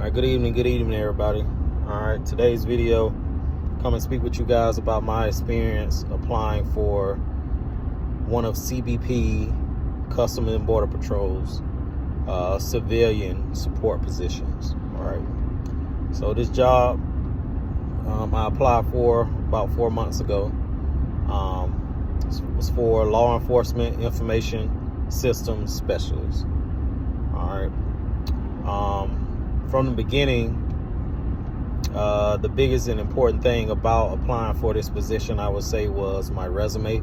All right, good evening, everybody. All right, today's video, come and speak with you guys about my experience applying for one of CBP, Customs and Border Patrol's civilian support positions. All right, so this job I applied for about 4 months ago. It was for law enforcement information systems specialist. All right. From the beginning, the biggest and important thing about applying for this position, I would say, was my resume.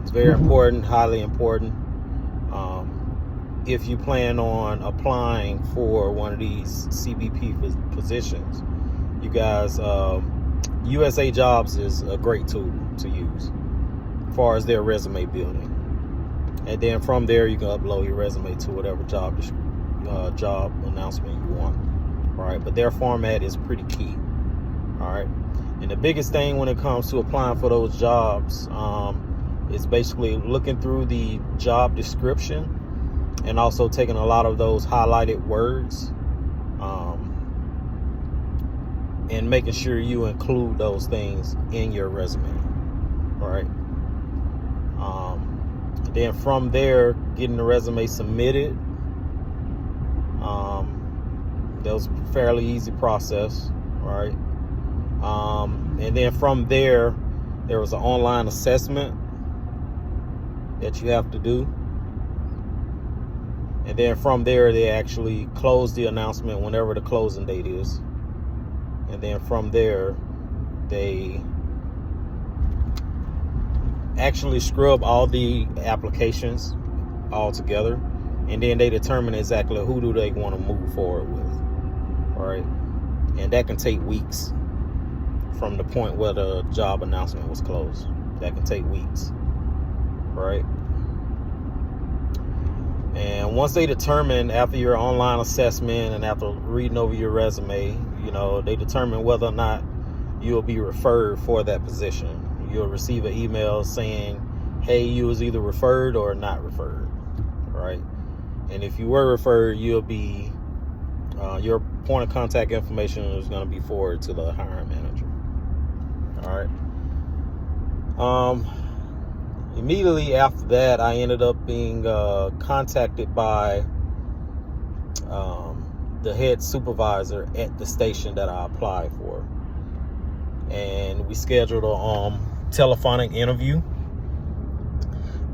It's very important, highly important. If you plan on applying for one of these CBP positions, you guys, USA Jobs is a great tool to use as far as their resume building. And then from there, you can upload your resume to whatever job announcement you want. All right, but their format is pretty key. All right, and the biggest thing when it comes to applying for those jobs is basically looking through the job description and also taking a lot of those highlighted words and making sure you include those things in your resume. All right. Then from there, getting the resume submitted. That was a fairly easy process, right? And then from there was an online assessment that you have to do. And then from there, they actually close the announcement whenever the closing date is. And then from there, they actually scrub all the applications all together, and then they determine exactly who do they want to move forward with. All right, and that can take weeks from the point where the job announcement was closed. That can take weeks. Right. And once they determine, after your online assessment and after reading over your resume, they determine whether or not you'll be referred for that position. You'll receive an email saying, hey, you was either referred or not referred. Right. And if you were referred, you'll be your point of contact information is going to be forwarded to the hiring manager. All right. Immediately after that, I ended up being contacted by the head supervisor at the station that I applied for, and we scheduled a telephonic interview.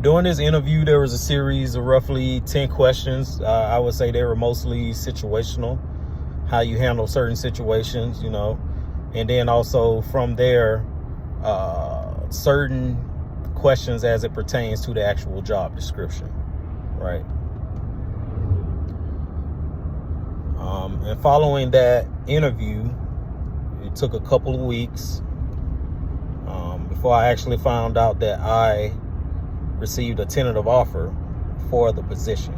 During this interview, there was a series of roughly 10 questions. I would say they were mostly situational, how you handle certain situations, and then also from there, certain questions as it pertains to the actual job description, right? And following that interview, it took a couple of weeks before I actually found out that I received a tentative offer for the position.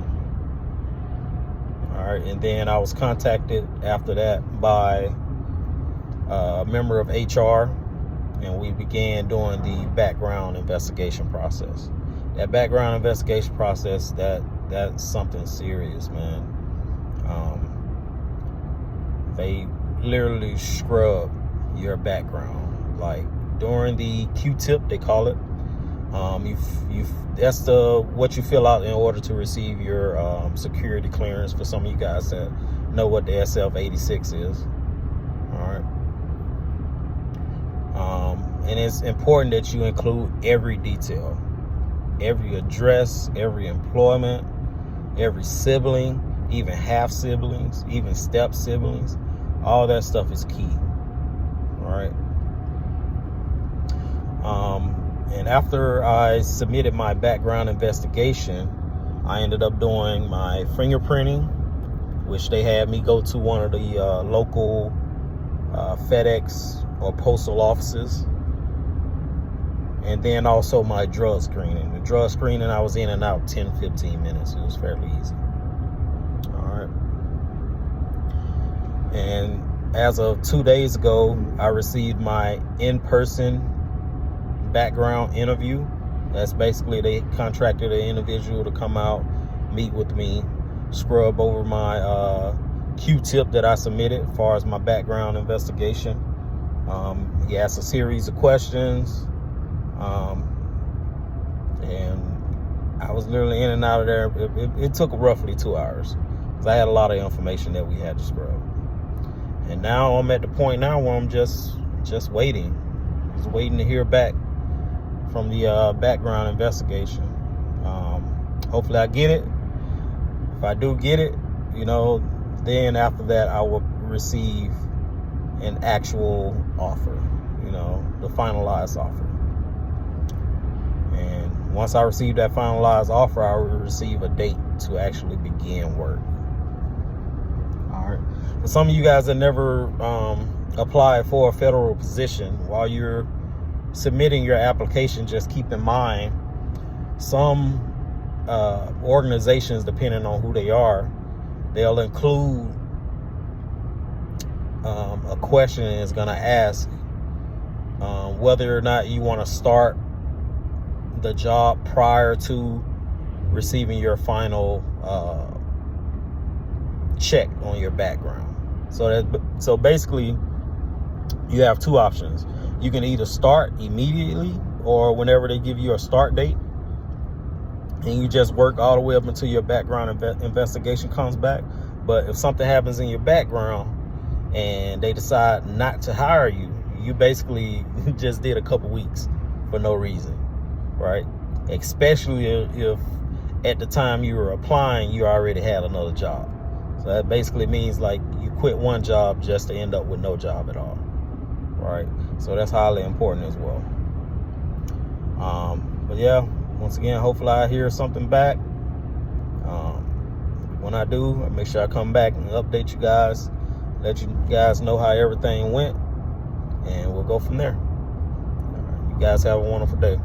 All right, and then I was contacted after that by a member of HR, and we began doing the background investigation process. That background investigation process, that's something serious, man. They literally scrub your background. Like during the Q-tip, they call it. That's what you fill out in order to receive your security clearance. For some of you guys that know what the SF-86 is. All right. And it's important that you include every detail, every address, every employment, every sibling, even half siblings, even step siblings. All that stuff is key. All right. And after I submitted my background investigation, I ended up doing my fingerprinting, which they had me go to one of the local FedEx or postal offices. And then also my drug screening. The drug screening, I was in and out 10-15 minutes. It was fairly easy. All right. And as of 2 days ago, I received my in-person background interview. That's basically, they contracted an individual to come out, meet with me, scrub over my Q-tip that I submitted as far as my background investigation. He asked a series of questions, and I was literally in and out of there. It took roughly 2 hours because I had a lot of information that we had to scrub. And now I'm at the point now where I'm just waiting. Just waiting to hear back from the background investigation. Hopefully I get it. If I do get it, then after that I will receive an actual offer, the finalized offer. And once I receive that finalized offer, I will receive a date to actually begin work. All right. For some of you guys that never applied for a federal position, while you're submitting your application, just keep in mind some organizations, depending on who they are, they'll include a question is going to ask whether or not you want to start the job prior to receiving your final check on your background. So basically you have two options. You can either start immediately or whenever they give you a start date, and you just work all the way up until your background investigation comes back. But if something happens in your background and they decide not to hire you, you basically just did a couple weeks for no reason, right? Especially if at the time you were applying, you already had another job. So that basically means like you quit one job just to end up with no job at all, right? So that's highly important as well. But yeah, once again, hopefully I hear something back. When I do, I'll make sure I come back and update you guys, let you guys know how everything went, and we'll go from there. You guys have a wonderful day.